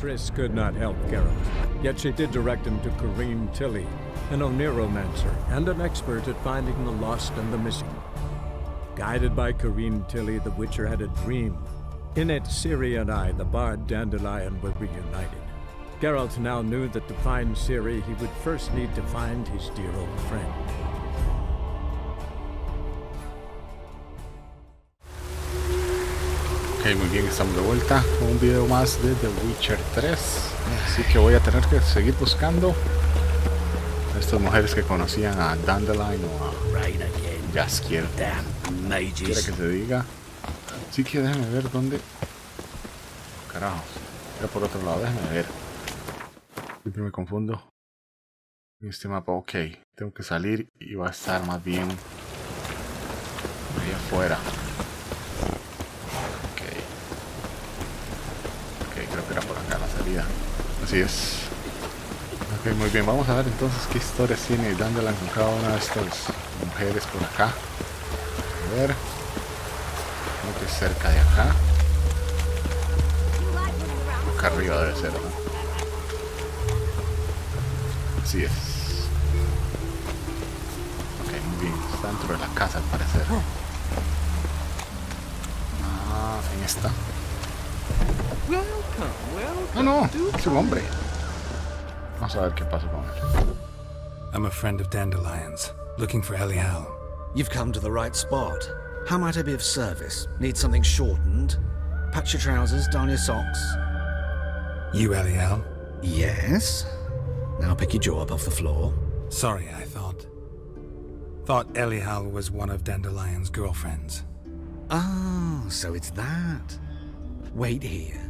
Triss could not help Geralt, yet she did direct him to Corrine Tilly, an Oniromancer and an expert at finding the lost and the missing. Guided by Corrine Tilly, the Witcher had a dream. In it, Ciri and I, the bard Dandelion, were reunited. Geralt now knew that to find Ciri, he would first need to find his dear old friend. Ok, muy bien, estamos de vuelta con un video más de The Witcher 3. Así que voy a tener que seguir buscando a estas mujeres que conocían a Dandelion o a Jaskier. Quiere que se diga. Así que déjame ver dónde. Carajos, era por otro lado, déjame ver. Siempre me confundo en este mapa. Ok, tengo que salir y va a estar más bien ahí afuera. Creo que era por acá la salida. Así es. Ok, muy bien. Vamos a ver entonces qué historias tiene Dandelion con cada una de estas mujeres por acá. A ver. Creo que es cerca de acá. Acá arriba debe ser, ¿no? Así es. Ok, muy bien. Está dentro de la casa al parecer. Ah, en esta. No, no, es un hombre. Vamos a ver qué pasa con él. I'm a friend of Dandelion's, looking for Elial. You've come to the right spot. How might I be of service? Need something shortened? Patch your trousers, darn your socks. You Elial? Yes. Now pick your jaw up off the floor. Sorry, I thought Elial was one of Dandelion's girlfriends. Ah, so it's that. Wait here.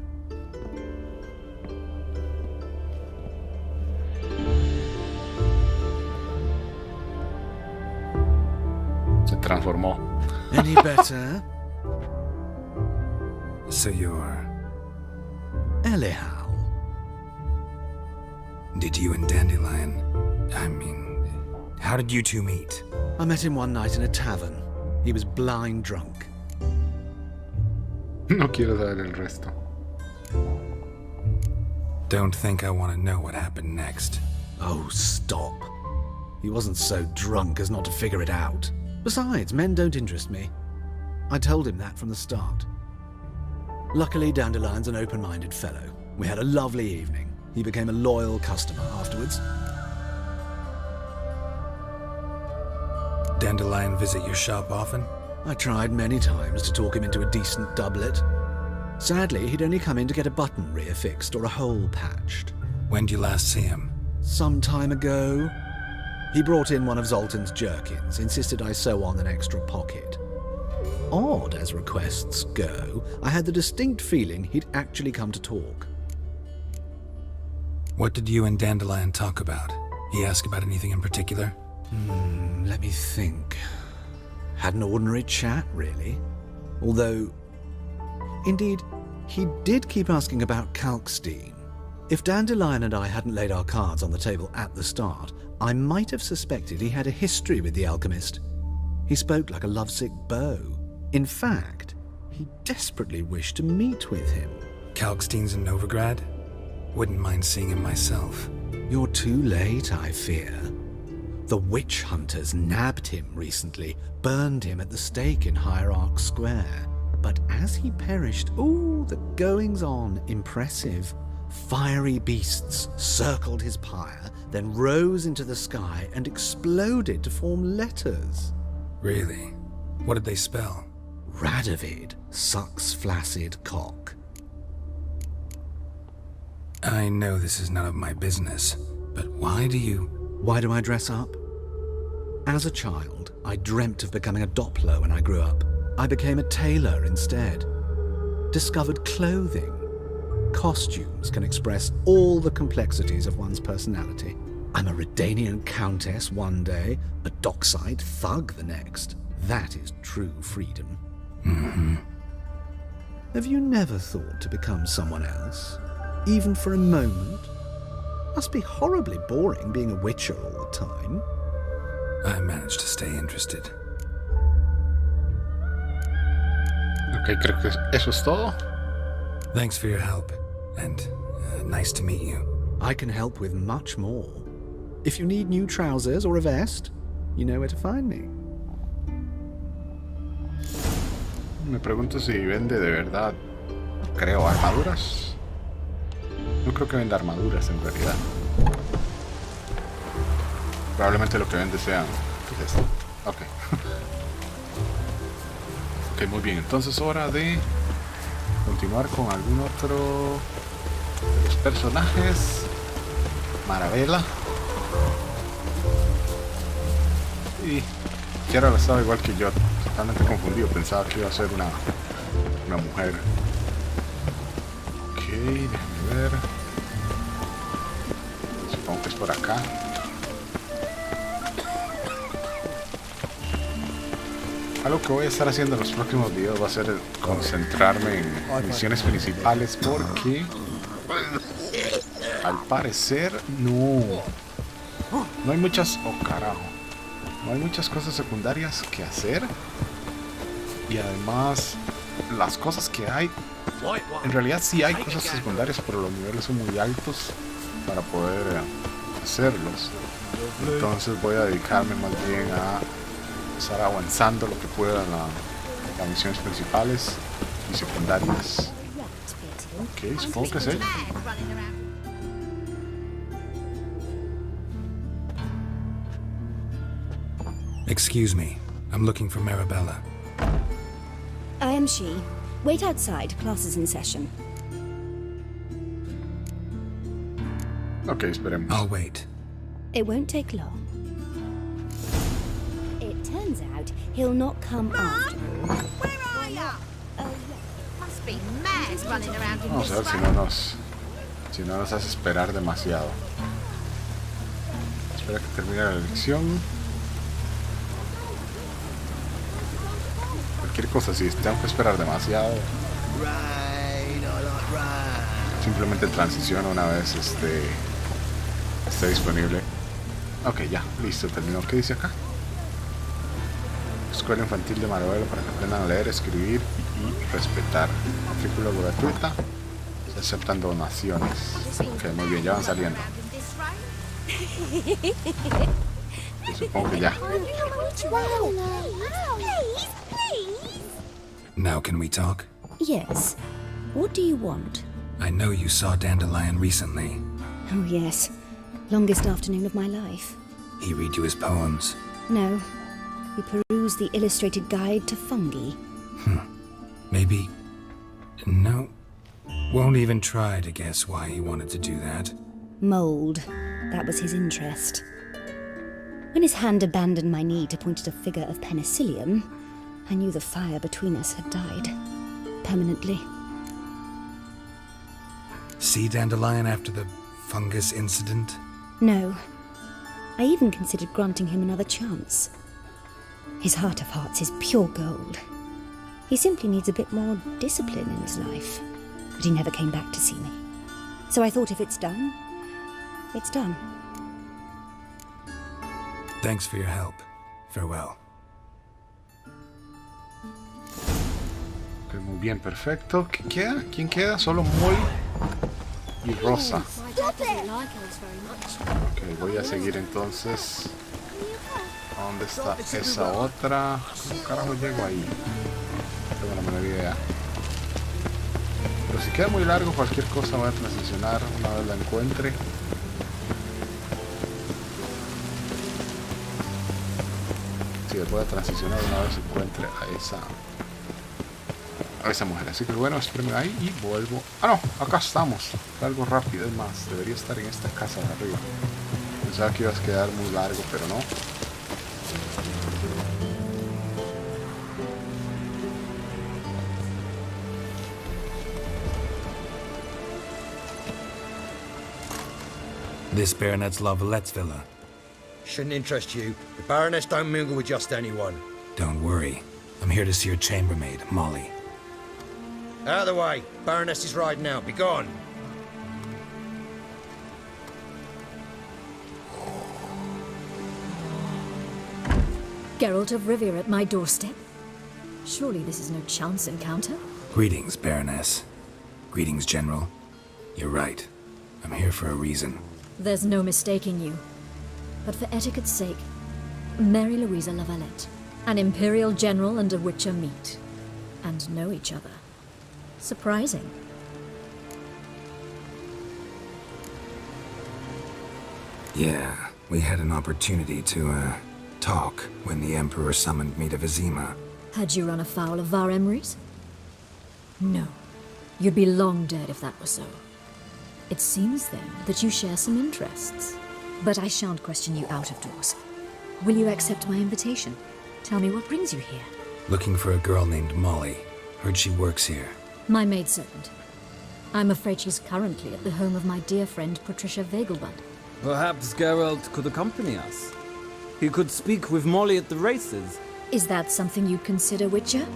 Se transformó. Any better? So you're... Elial. Did you and Dandelion... I mean... How did you two meet? I met him one night in a tavern. He was blind drunk. No quiero saber el resto. Don't think I want to know what happened next. Oh, stop. He wasn't so drunk as not to figure it out. Besides, men don't interest me. I told him that from the start. Luckily, Dandelion's an open-minded fellow. We had a lovely evening. He became a loyal customer afterwards. Dandelion visit your shop often? I tried many times to talk him into a decent doublet. Sadly, he'd only come in to get a button reaffixed or a hole patched. When did you last see him? Some time ago. He brought in one of Zoltan's jerkins, insisted I sew on an extra pocket. Odd as requests go, I had the distinct feeling he'd actually come to talk. What did you and Dandelion talk about? He asked about anything in particular? Let me think. Had an ordinary chat, really. Although, indeed, he did keep asking about Kalkstein. If Dandelion and I hadn't laid our cards on the table at the start, I might have suspected he had a history with the alchemist. He spoke like a lovesick beau. In fact, he desperately wished to meet with him. Kalkstein's in Novigrad? Wouldn't mind seeing him myself. You're too late, I fear. The witch hunters nabbed him recently, burned him at the stake in Hierarch Square. But as he perished, the goings-on impressive. Fiery beasts circled his pyre, then rose into the sky and exploded to form letters. Really? What did they spell? Radovid sucks flaccid cock. I know this is none of my business, but why do I dress up? As a child, I dreamt of becoming a Doppler when I grew up. I became a tailor instead. Discovered clothing. Costumes can express all the complexities of one's personality. I'm a Redanian countess one day, a dockside thug the next. That is true freedom. Mm-hmm. Have you never thought to become someone else? Even for a moment? Must be horribly boring being a witcher all the time. I managed to stay interested. Ok, creo que eso es todo. Thanks for your help. And Nice to meet you. I can help with much more. If you need new trousers or a vest, you know where to find me. Me pregunto si vende de verdad, creo, armaduras. No creo que venda armaduras en realidad. Probablemente lo que vende sean... ¿Qué es esto? Ok. Ok, muy bien. Entonces hora de continuar con algún otro de los personajes. Marabella. Y Geralt estaba igual que yo, totalmente confundido. Pensaba que iba a ser una mujer. Ok, déjame ver. Supongo que es por acá. Algo que voy a estar haciendo en los próximos videos va a ser concentrarme en misiones principales, porque al parecer no hay muchas... Oh, carajo. No hay muchas cosas secundarias que hacer. Y además, las cosas que hay... En realidad sí hay cosas secundarias, pero los niveles son muy altos para poder hacerlos. Entonces voy a dedicarme más bien a estar avanzando lo que pueda en las misiones principales y secundarias. Ok, supongo que sí. Excuse me. I'm looking for Marabella. I am she. Wait outside. Class is in session. Ok, esperemos. I'll wait. It won't take long. It turns out he'll not come after all. Where are ya? Must be mad running around in Vamos a ver this si no nos hace esperar demasiado. Espera que termine la lección. Cualquier cosa, si tengo que esperar demasiado, simplemente transiciono una vez esté disponible. Ok, ya, listo, terminó. ¿Qué dice acá? Escuela Infantil de Marabella para que aprendan a leer, escribir y respetar. Matrícula gratuita. Se aceptan donaciones. Ok, muy bien, ya van saliendo. Yo supongo que ya. Now can we talk? Yes. What do you want? I know you saw Dandelion recently. Oh, yes. Longest afternoon of my life. He read you his poems. No. We perused the illustrated guide to fungi. Maybe... No. Won't even try to guess why he wanted to do that. Mold. That was his interest. When his hand abandoned my knee to point at a figure of penicillium, I knew the fire between us had died. Permanently. See Dandelion after the fungus incident? No. I even considered granting him another chance. His heart of hearts is pure gold. He simply needs a bit more discipline in his life. But he never came back to see me. So I thought if it's done, it's done. Thanks for your help. Farewell. Ok, muy bien, perfecto. ¿Qué queda? ¿Quién queda? Solo Moy y Rosa. Ok, voy a seguir entonces. ¿Dónde está esa otra? ¿Cómo carajo llego ahí? No tengo la menor idea. Pero si queda muy largo, cualquier cosa voy a transicionar una vez la encuentre. Sí, voy a transicionar una vez encuentre a esa mujer. Así que bueno, espérenme ahí y vuelvo. Ah, no, acá estamos. Fue algo rápido, es más, debería estar en esta casa de arriba. Pensaba que iba a quedar muy largo, pero no. This baronet's Lavallette's villa. Shouldn't interest you. The Baroness don't mingle with just anyone. Don't worry. I'm here to see your chambermaid, Molly. Out of the way. Baroness is riding out. Be gone. Geralt of Rivia at my doorstep? Surely this is no chance encounter? Greetings, Baroness. Greetings, General. You're right. I'm here for a reason. There's no mistaking you. But for etiquette's sake, Mary Louisa Lavalette, an Imperial General and a Witcher meet, and know each other. Surprising. Yeah, we had an opportunity to, talk when the Emperor summoned me to Vizima. Had you run afoul of Var Emrys? No. You'd be long dead if that were so. It seems, then, that you share some interests. But I shan't question you out of doors. Will you accept my invitation? Tell me what brings you here. Looking for a girl named Molly. Heard she works here. My maidservant. I'm afraid she's currently at the home of my dear friend Patricia Vegelbud. Perhaps Geralt could accompany us. He could speak with Molly at the races. Is that something you'd consider, Witcher?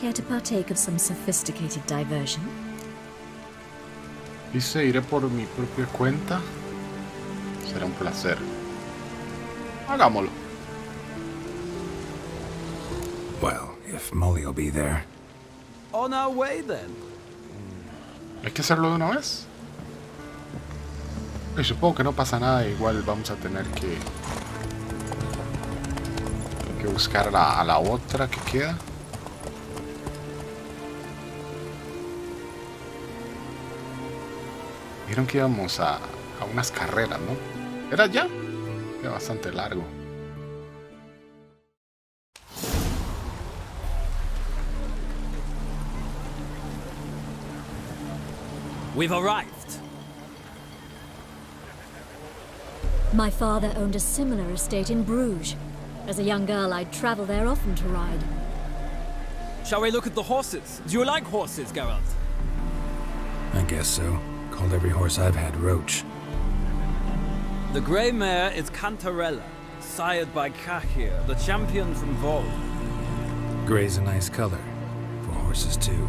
Care to partake of some sophisticated diversion? Dice, iré por mi propia cuenta. Será un placer. Hagámoslo. Well, if Molly will be there. On our way, then. ¿Hay que hacerlo de una vez? Y supongo que no pasa nada, igual vamos a tener que buscar a la otra que queda. Vieron que íbamos a unas carreras, ¿no? ¿Era ya? Era bastante largo. We've arrived. My father owned a similar estate in Bruges. As a young girl, I'd travel there often to ride. Shall we look at the horses? Do you like horses, Geralt? I guess so. Called every horse I've had Roach. The grey mare is Cantarella, sired by Cahir, the champion from Vol. Gray's a nice color. For horses, too.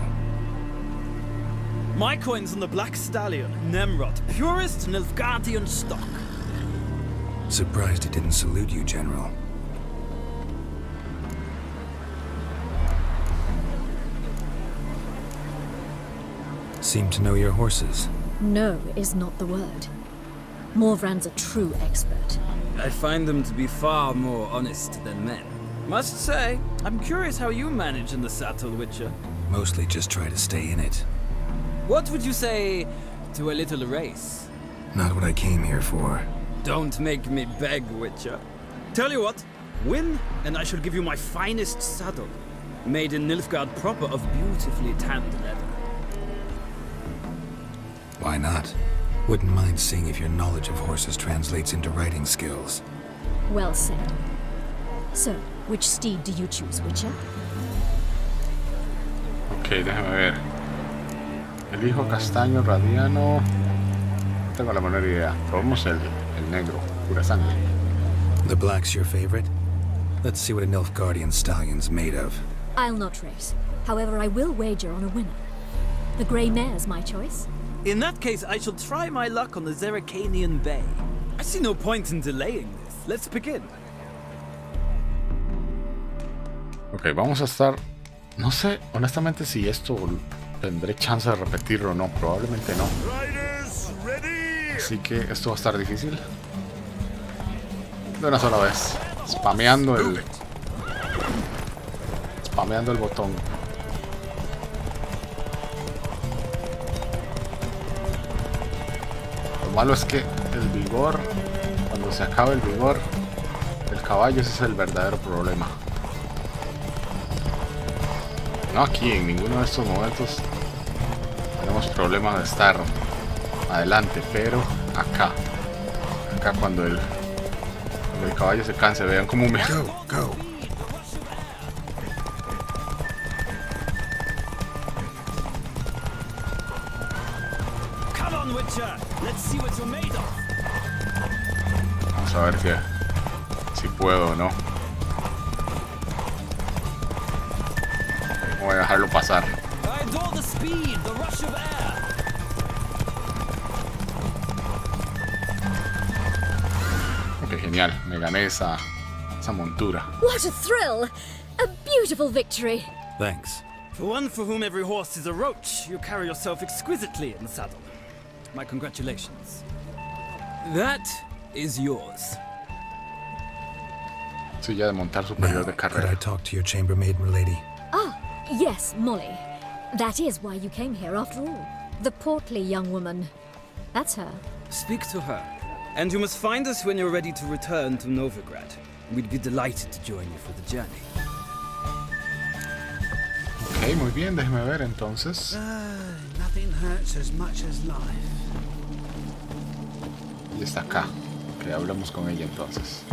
My coin's on the black stallion, Nemrod, purest Nilfgaardian stock. Surprised he didn't salute you, General. Seem to know your horses. No is not the word. Morvran's a true expert. I find them to be far more honest than men. Must say, I'm curious how you manage in the saddle, Witcher. Mostly just try to stay in it. What would you say to a little race? Not what I came here for. Don't make me beg, Witcher. Tell you what, win, and I shall give you my finest saddle. Made in Nilfgaard proper of beautifully tanned leather. Why not? Wouldn't mind seeing if your knowledge of horses translates into riding skills. Well said. So, which steed do you choose, Witcher? Ok, déjame ver. Elijo castaño radiano. No tengo la menor idea. Probemos el negro, pura sangre. The black's your favorite? Let's see what a Nilfgaardian stallion's made of. I'll not race. However, I will wager on a winner. The grey mare's my choice. In that case, I shall try my luck on the Zeracanian Bay. I see no point in delaying this. Let's begin. Ok, vamos a estar... No sé, honestamente, si esto tendré chance de repetirlo o no. Probablemente no. Así que esto va a estar difícil. De una sola vez. Spameando el botón. Lo malo es que el vigor, cuando se acabe el vigor del caballo, ese es el verdadero problema. No aquí, en ninguno de estos momentos tenemos problema de estar adelante, pero acá cuando el caballo se canse, vean cómo me... Go! Come on, Witcher. Let's see what you're made of. Vamos a ver si puedo o no. Voy a dejarlo pasar. I adore the speed, the rush of air. Ok, genial. Me gané esa montura. What a thrill! A beautiful victory! Thanks. For one for whom every horse is a roach, you carry yourself exquisitely in the saddle. My congratulations. That is yours. Silla de montar superior de Now, could carrera. I talk to your chambermaid, milady? Ah, yes, Molly. That is why you came here after all. The portly young woman. That's her. Speak to her. And you must find us when you're ready to return to Novigrad. We'd be delighted to join you for the journey. Ok, muy bien, déjeme ver entonces. Nothing hurts as much as life. Y está acá. Que hablemos con ella entonces.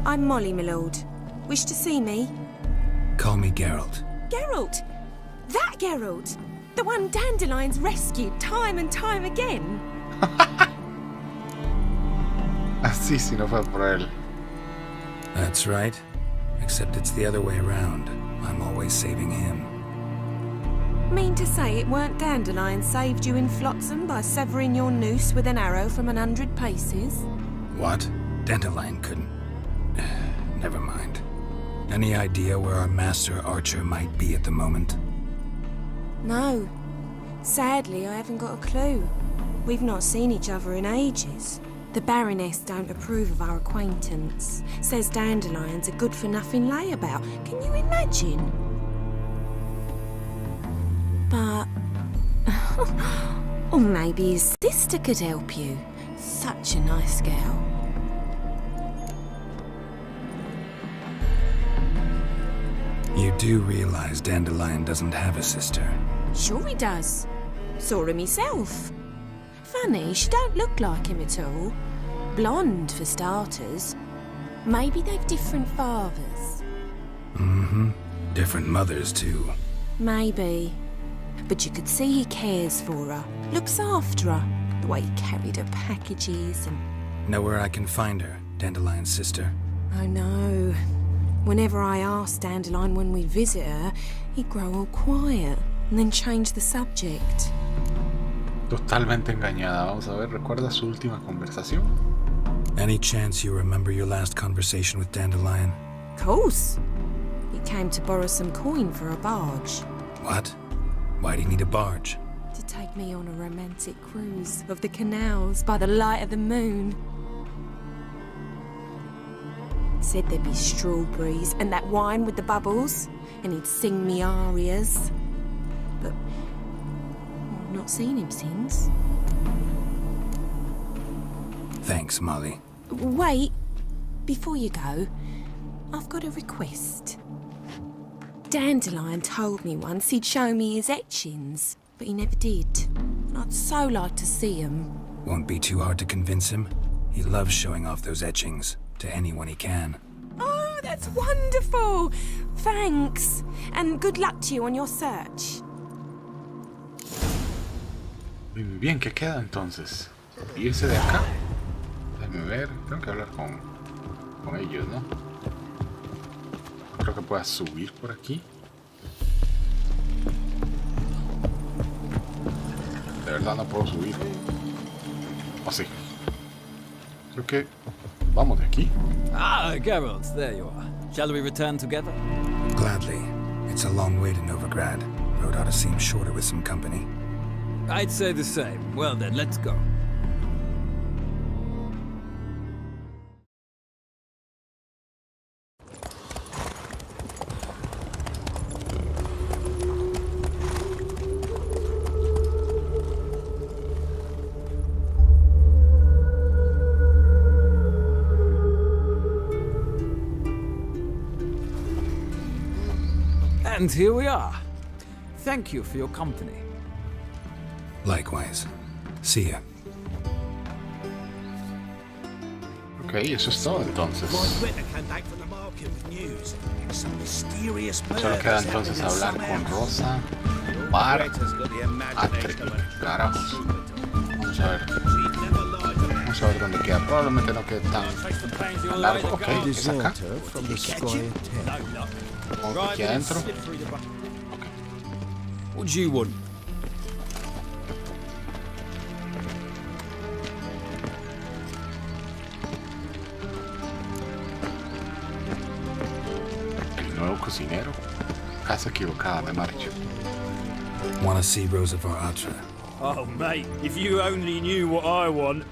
I'm Molly, my lord. Wish to see me? Call me Geralt. Geralt! That Geralt! The one Dandelion's rescued time and time again. Así si no fue por él. That's right. Except it's the other way around. I'm always saving him. Mean to say it weren't Dandelion saved you in Flotsam by severing your noose with an arrow from 100 paces? What? Dandelion couldn't. Never mind. Any idea where our master archer might be at the moment? No. Sadly, I haven't got a clue. We've not seen each other in ages. The Baroness don't approve of our acquaintance. Says Dandelion's a good-for-nothing layabout. Can you imagine? But... or maybe his sister could help you. Such a nice girl. You do realize Dandelion doesn't have a sister. Sure he does. Saw him himself. Funny, she don't look like him at all. Blonde, for starters. Maybe they've different fathers. Mm-hmm. Different mothers, too. Maybe. But you could see he cares for her. Looks after her. The way he carried her packages and... Know where I can find her, Dandelion's sister? I know. Whenever I ask Dandelion when we visit her, he'd grow all quiet and then change the subject. Totalmente engañada. Vamos a ver, ¿recuerda su última conversación? Any chance you remember your last conversation with Dandelion? Course. He came to borrow some coin for a barge. What? Why do you need a barge? To take me on a romantic cruise of the canals by the light of the moon. Said there'd be strawberries and that wine with the bubbles, and he'd sing me arias. But I've not seen him since. Thanks, Molly. Wait, before you go, I've got a request. Dandelion told me once he'd show me his etchings, but he never did. And I'd so like to see them. Won't be too hard to convince him. He loves showing off those etchings to anyone he can. Oh, that's wonderful! Thanks, and good luck to you on your search. Muy bien, ¿qué queda entonces? ¿Irse de acá? Déjame ver, tengo que hablar con ellos, ¿no? Creo que pueda subir por aquí. De verdad no puedo subir. ¿O sí? Creo que vamos de aquí. Ah, Geralt, there you are. Shall we return together? Gladly. It's a long way to Novigrad. Road ought to seem shorter with some company. I'd say the same. Well then, let's go. And here we are. Thank you for your company. Likewise. See ya. Ok, eso es todo entonces. Solo queda entonces hablar con Rosa, Parte, carajos. Vamos a ver. Vamos a ver dónde queda. Probablemente no quede tan largo. Ok, es acá. Supongo que aquí adentro. Ok. What do you want? El nuevo cocinero. Casa equivocada, me marcho. Want to see Rosa Atra? Oh, mate, if you only knew what I want.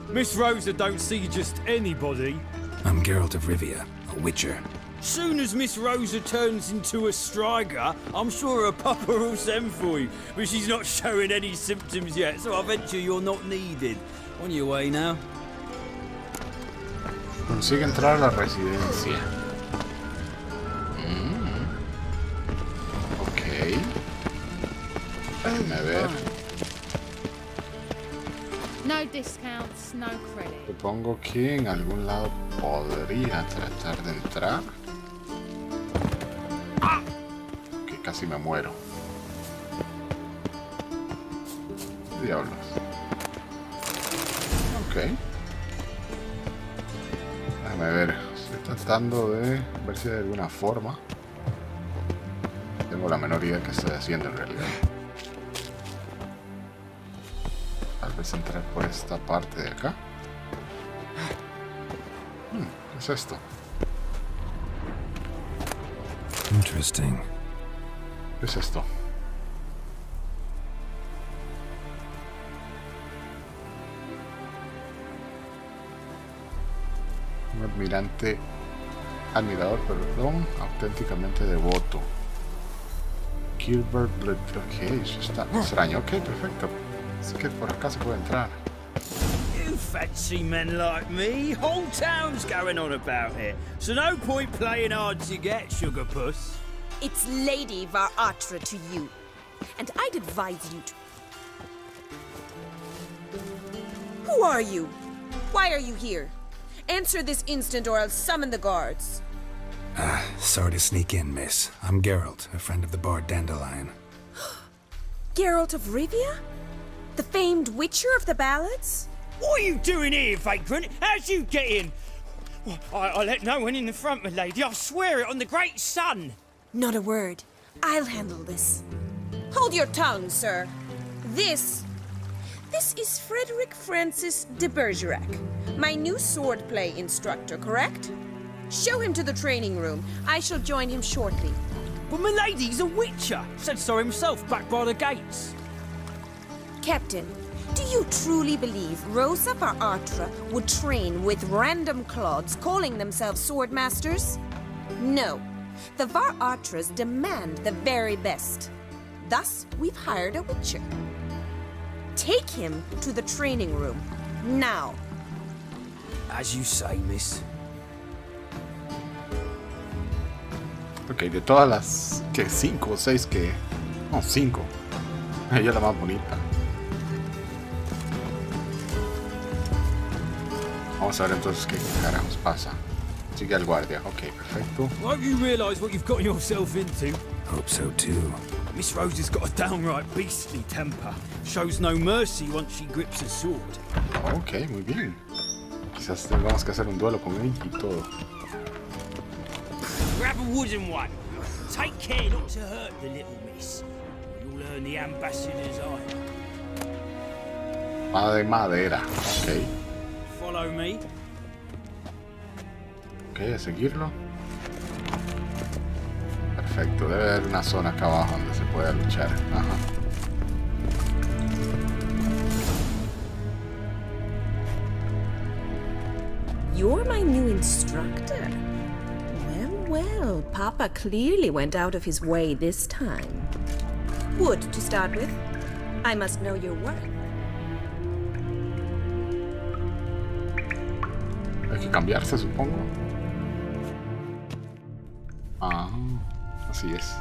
Miss Rosa don't see just anybody. I'm Geralt of Rivia, a witcher. Soon as Miss Rosa turns into a striker, I'm sure her papa will send for you. But she's not showing any symptoms yet, so I venture you're not needed. On your way now. Consigue entrar a la residencia. Ok. Déjame ver. No discounts, no credit. Supongo que en algún lado podría tratar de entrar. Que casi me muero. Diablos. Ok. Déjame ver. Estoy tratando de ver si de alguna forma. Tengo la menor idea de qué estoy haciendo en realidad. Tal vez entrar por esta parte de acá. ¿Qué es esto? Interesting. ¿Qué es esto? Un admirador, perdón, auténticamente devoto. Gilbert Blood. Ok, eso está extraño. Ok, perfecto. Así que por acá se puede entrar. You fancy men like me? Whole town's going on about it. So no point playing hard to get, sugar puss. It's Lady Atra to you. And I'd advise you to... Who are you? Why are you here? Answer this instant or I'll summon the guards. Sorry to sneak in, miss. I'm Geralt, a friend of the bard Dandelion. Geralt of Rivia? The famed witcher of the ballads? What are you doing here, vagrant? How'd you get in? Well, I let no one in the front, my lady. I swear it on the great sun. Not a word. I'll handle this. Hold your tongue, sir. This is Frederick Francis de Bergerac, my new swordplay instructor, correct? Show him to the training room. I shall join him shortly. But my lady's a witcher. Said so himself back by the gates. Captain, do you truly believe Rosa Atra would train with random clods calling themselves sword masters? No. The Atras demand the very best. Thus, we've hired a witcher. Take him to the training room, now. As you say, miss. Ok, de todas las... que 5 o 6 que... No, 5. Ella es la más bonita. Vamos a ver entonces qué carajos pasa. Sigue al guardia. Ok, perfecto. Won't you realise what you've got yourself into? Hope so too. Miss Rosa's got a downright beastly temper. Shows no mercy once she grips a sword. Ok, muy bien. Quizás tengamos que hacer un duelo con ella y todo. Grab a wooden one. Take care not to hurt the little miss. You'll earn the ambassador's eye. Espada de madera. Ok. Follow me. Ok, a seguirlo. Perfecto, debe haber una zona acá abajo donde se pueda luchar. Ajá. You're my new instructor. Well, Papa clearly went out of his way this time. Wood, to start with. I must know your worth. Hay que cambiarse, supongo. Ah, así es.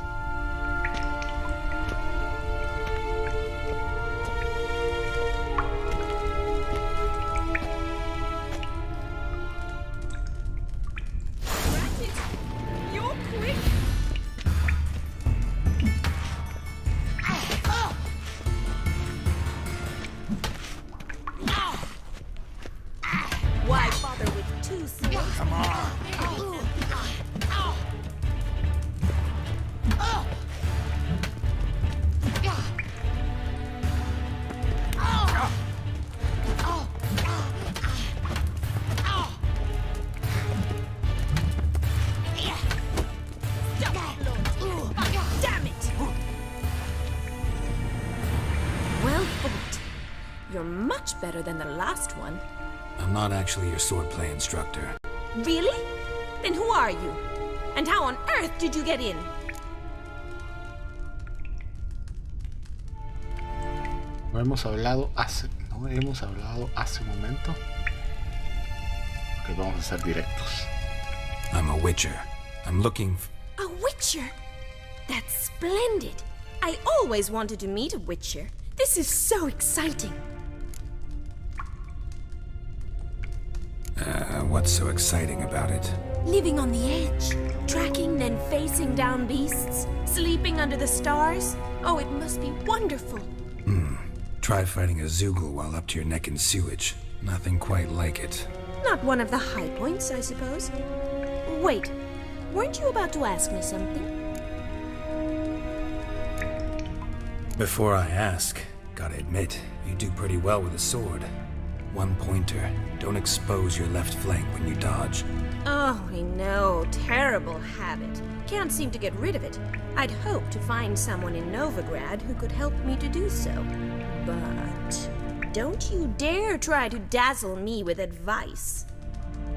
You're much better than the last one. I'm not actually your swordplay instructor. Really? Then who are you? And how on earth did you get in? No hemos hablado hace un momento. Ok, vamos a ser directos. I'm a witcher. I'm looking A witcher? That's splendid. I always wanted to meet a witcher. This is so exciting. What's so exciting about it? Living on the edge, tracking then facing down beasts, sleeping under the stars. Oh, it must be wonderful. Try fighting a Zoogle while up to your neck in sewage. Nothing quite like it. Not one of the high points, I suppose. Wait, weren't you about to ask me something? Before I ask, gotta admit, you do pretty well with a sword. One pointer. Don't expose your left flank when you dodge. Oh, I know. Terrible habit. Can't seem to get rid of it. I'd hoped to find someone in Novigrad who could help me to do so. But don't you dare try to dazzle me with advice.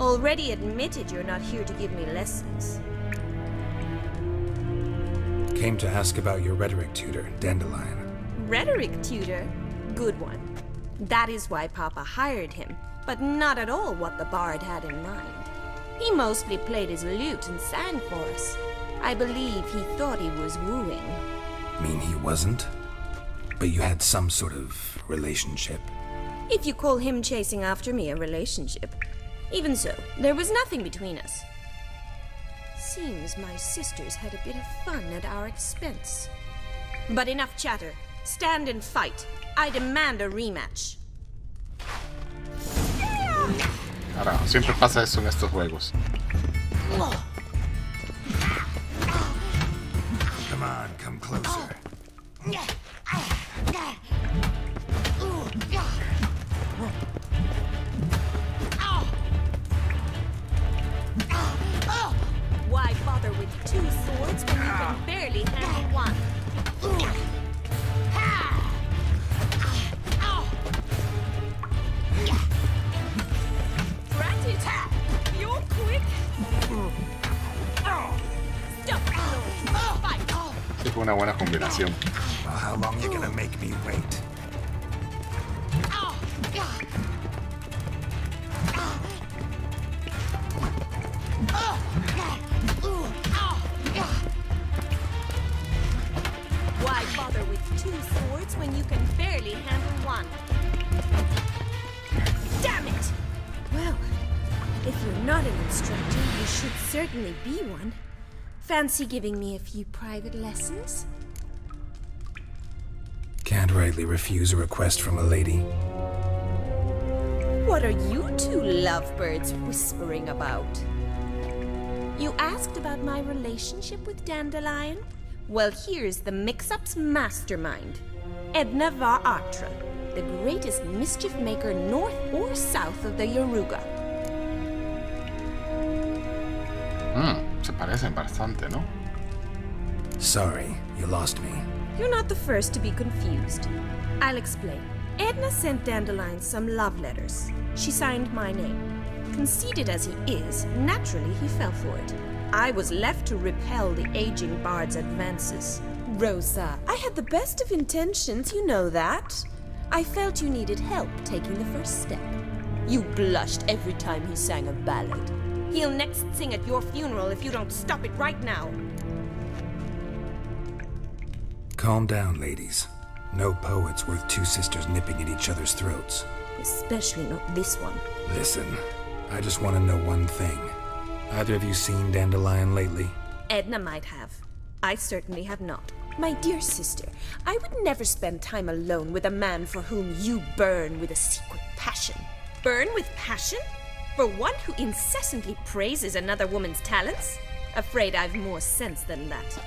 Already admitted you're not here to give me lessons. Came to ask about your rhetoric tutor, Dandelion. Rhetoric tutor? Good one. That is why Papa hired him, but not at all what the bard had in mind. He mostly played his lute and sang for us. I believe he thought he was wooing. Mean he wasn't? But you had some sort of relationship. If you call him chasing after me a relationship. Even so, there was nothing between us. Seems my sisters had a bit of fun at our expense. But enough chatter. Stand and fight. I demand a rematch. Ahora, siempre pasa eso en estos juegos. Come on, come closer. Why bother with two swords when you can barely handle one? You're quick. Stop. Fight. Sí, fue una buena combinación. Well, how long you gonna make me wait? Why bother with two swords when you can barely handle one? Damn it! Well, if you're not an instructor, you should certainly be one. Fancy giving me a few private lessons? Can't rightly refuse a request from a lady. What are you two lovebirds whispering about? You asked about my relationship with Dandelion? Well, here's the mix-up's mastermind. Edna var Atra, the greatest mischief maker north or south of the Yaruga. Se parecen bastante, ¿no? Sorry, you lost me. You're not the first to be confused. I'll explain. Edna sent Dandelion some love letters. She signed my name. Conceited as he is, naturally he fell for it. I was left to repel the aging bard's advances. Rosa, I had the best of intentions, you know that. I felt you needed help taking the first step. You blushed every time he sang a ballad. He'll next sing at your funeral if you don't stop it right now. Calm down, ladies. No poet's worth two sisters nipping at each other's throats. Especially not this one. Listen, I just want to know one thing. Either of you seen Dandelion lately? Edna might have. I certainly have not. My dear sister, I would never spend time alone with a man for whom you burn with a secret passion. Burn with passion? For one who incessantly praises another woman's talents? Afraid I've more sense than that.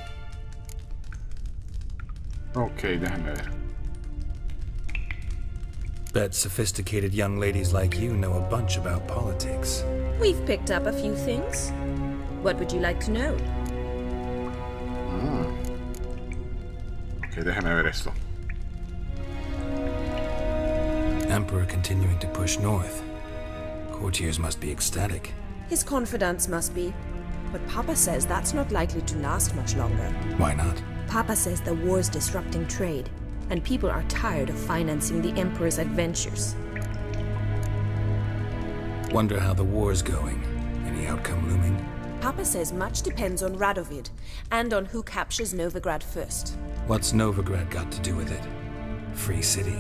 Ok, déjame ver. Bet sophisticated young ladies like you know a bunch about politics. We've picked up a few things. What would you like to know? Ok, déjame ver esto. Emperor continuing to push north. Courtiers must be ecstatic. His confidants must be. But Papa says that's not likely to last much longer. Why not? Papa says the war's disrupting trade, and people are tired of financing the Emperor's adventures. Wonder how the war's going. Any outcome looming? Papa says much depends on Radovid, and on who captures Novigrad first. What's Novigrad got to do with it? Free city.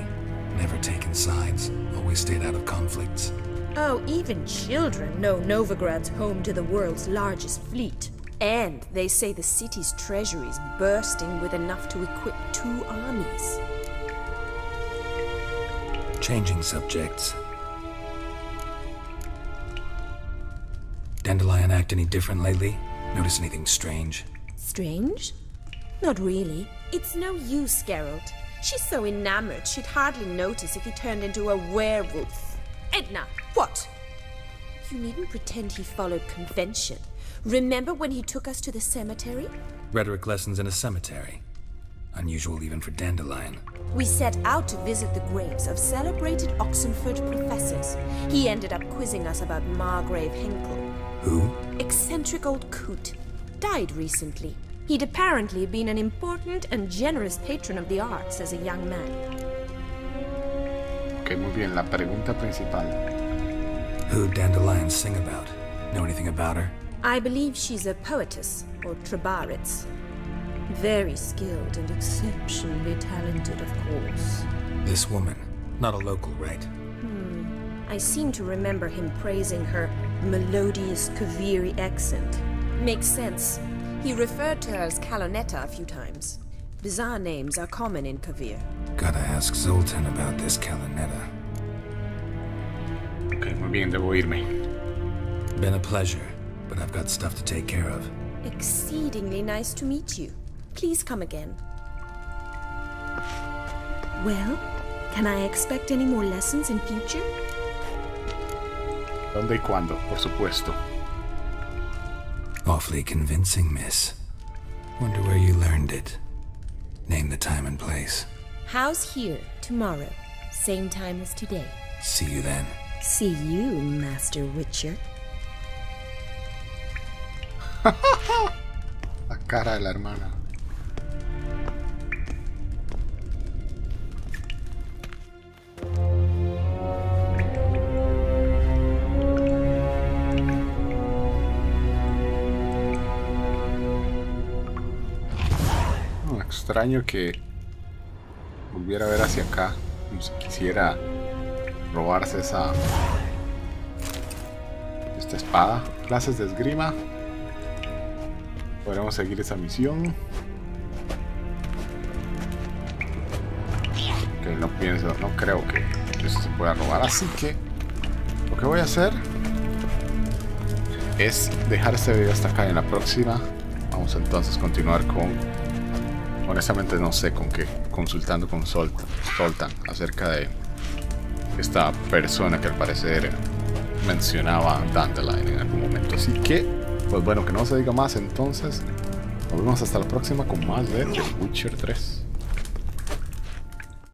Never taken sides. Always stayed out of conflicts. Oh, even children know Novigrad's home to the world's largest fleet. And they say the city's treasury is bursting with enough to equip 2 armies. Changing subjects. Dandelion act any different lately? Notice anything strange? Strange? Not really. It's no use, Geralt. She's so enamored she'd hardly notice if he turned into a werewolf. Edna, what? You needn't pretend he followed convention. Remember when he took us to the cemetery? Rhetoric lessons in a cemetery. Unusual even for Dandelion. We set out to visit the graves of celebrated Oxenford professors. He ended up quizzing us about Margrave Henkel. Who? Eccentric old coot. Died recently. He'd apparently been an important and generous patron of the arts as a young man. Ok, muy bien. La pregunta principal. Who'd Dandelion sing about? Know anything about her? I believe she's a poetess, or trabaritz. Very skilled and exceptionally talented, of course. This woman. Not a local, right? I seem to remember him praising her melodious Kaviri accent. Makes sense. He referred to her as Calonetta a few times. Bizarre names are common in Kavir. Gotta ask Zoltan about this Calonetta. Ok, muy bien, debo irme. Been a pleasure, but I've got stuff to take care of. Exceedingly nice to meet you. Please come again. Well, can I expect any more lessons in future? ¿Dónde y cuándo? Por supuesto. Awfully convincing, miss. Wonder where you learned it. Name the time and place. House here, tomorrow. Same time as today. See you then. See you, Master Witcher. La cara de la hermana. Extraño que volviera a ver hacia acá, como si quisiera robarse esta espada. Clases de esgrima. Podremos seguir esa misión. Que no pienso, no creo que eso se pueda robar, así que lo que voy a hacer es dejar este video hasta acá. Y en la próxima vamos entonces a continuar con, honestamente no sé con qué, consultando con Zoltan acerca de esta persona que al parecer mencionaba Dandelion en algún momento. Así que, pues bueno, que no se diga más, entonces nos vemos hasta la próxima con más de The Witcher 3.